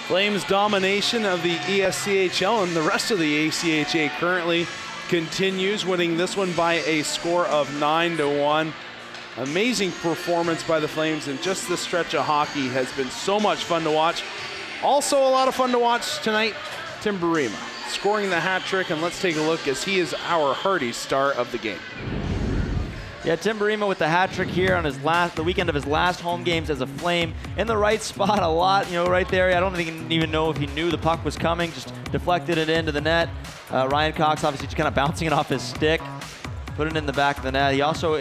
Flames' domination of the ESCHL and the rest of the ACHA currently continues, winning this one by a score of 9-1. Amazing performance by the Flames, and just this stretch of hockey has been so much fun to watch. Also a lot of fun to watch tonight, Tim Bierma scoring the hat trick, and let's take a look as he is our Hardee star of the game. Yeah, Tim Bierma with the hat trick here on the weekend of his last home games as a Flame. In the right spot a lot, right there. I don't even know if he knew the puck was coming, just deflected it into the net. Ryan Cox obviously just kind of bouncing it off his stick, put it in the back of the net. He also,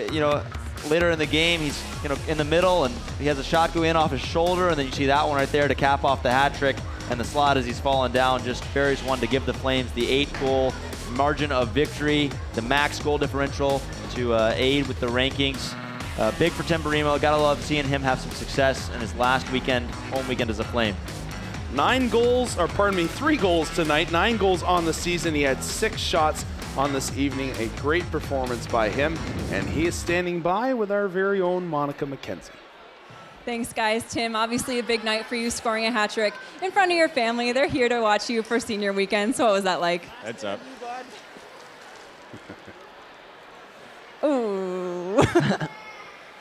later in the game, he's in the middle and he has a shot go in off his shoulder, and then you see that one right there to cap off the hat trick. And the slot as he's falling down just buries one to give the Flames the 8-goal margin of victory, the max goal differential to aid with the rankings. Big for Tim Bierma. Gotta love seeing him have some success in his last home weekend as a Flame. 3 goals tonight, 9 goals on the season. He had 6 shots on this evening. A great performance by him, and he is standing by with our very own Monika McKenzie. Thanks, guys. Tim, obviously a big night for you, scoring a hat trick in front of your family. They're here to watch you for senior weekend. So what was that like? Heads up. Ooh.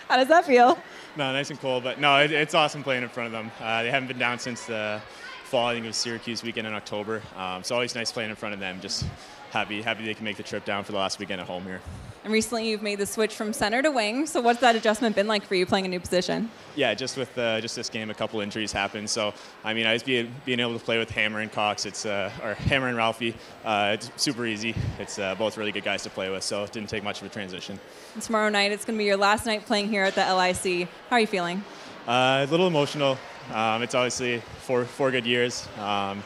How does that feel? No, nice and cool, but no, it's awesome playing in front of them. They haven't been down since the fall. I think it was Syracuse weekend in October. So always nice playing in front of them. Just happy they can make the trip down for the last weekend at home here. And recently you've made the switch from center to wing. So what's that adjustment been like for you playing a new position? Yeah, just with just this game, a couple injuries happened. So I mean, I was being able to play with Hammer and Cox. Or Hammer and Ralphie. It's super easy. It's both really good guys to play with. So it didn't take much of a transition. And tomorrow night, it's going to be your last night playing here at the LIC. How are you feeling? A little emotional. It's obviously four good years.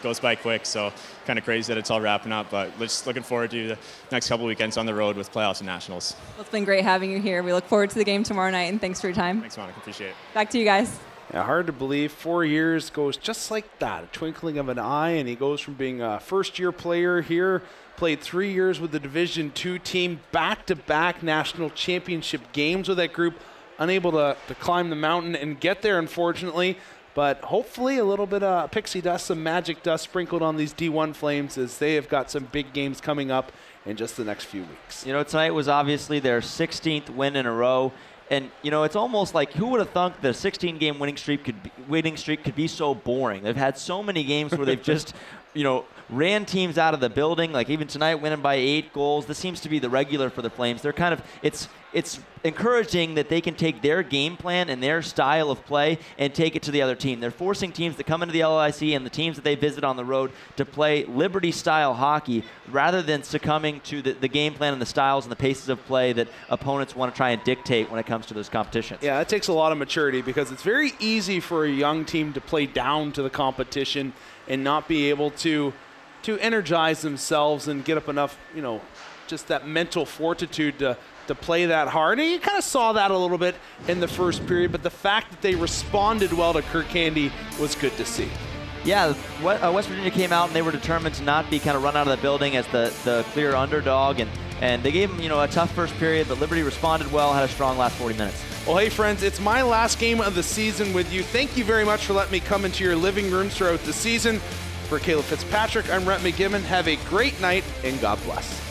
Goes by quick, so kind of crazy that it's all wrapping up. But just looking forward to the next couple weekends on the road with playoffs and nationals. Well, it's been great having you here. We look forward to the game tomorrow night, and thanks for your time. Thanks, Monika. Appreciate it. Back to you guys. Yeah, hard to believe. 4 years goes just like that, a twinkling of an eye, and he goes from being a first-year player here, played 3 years with the Division II team, back-to-back national championship games with that group, unable to climb the mountain and get there, unfortunately. But hopefully a little bit of pixie dust, some magic dust sprinkled on these D1 Flames, as they have got some big games coming up in just the next few weeks. Tonight was obviously their 16th win in a row. And, it's almost like, who would have thought the 16-game winning streak could be so boring? They've had so many games where they've just, ran teams out of the building. Like even tonight, winning by 8 goals. This seems to be the regular for the Flames. They're kind of, it's encouraging that they can take their game plan and their style of play and take it to the other team. They're forcing teams that come into the LIC and the teams that they visit on the road to play Liberty-style hockey rather than succumbing to the game plan and the styles and the paces of play that opponents want to try and dictate when it comes to those competitions. Yeah, that takes a lot of maturity, because it's very easy for a young team to play down to the competition and not be able to energize themselves and get up enough, just that mental fortitude to play that hard. And you kind of saw that a little bit in the first period, but the fact that they responded well to Kirk Handy was good to see. Yeah, West Virginia came out and they were determined to not be kind of run out of the building as the clear underdog, and they gave them, a tough first period, but Liberty responded well, had a strong last 40 minutes. Well, hey, friends, it's my last game of the season with you. Thank you very much for letting me come into your living rooms throughout the season. For Caleb Fitzpatrick, I'm Rhett McGibbon. Have a great night, and God bless.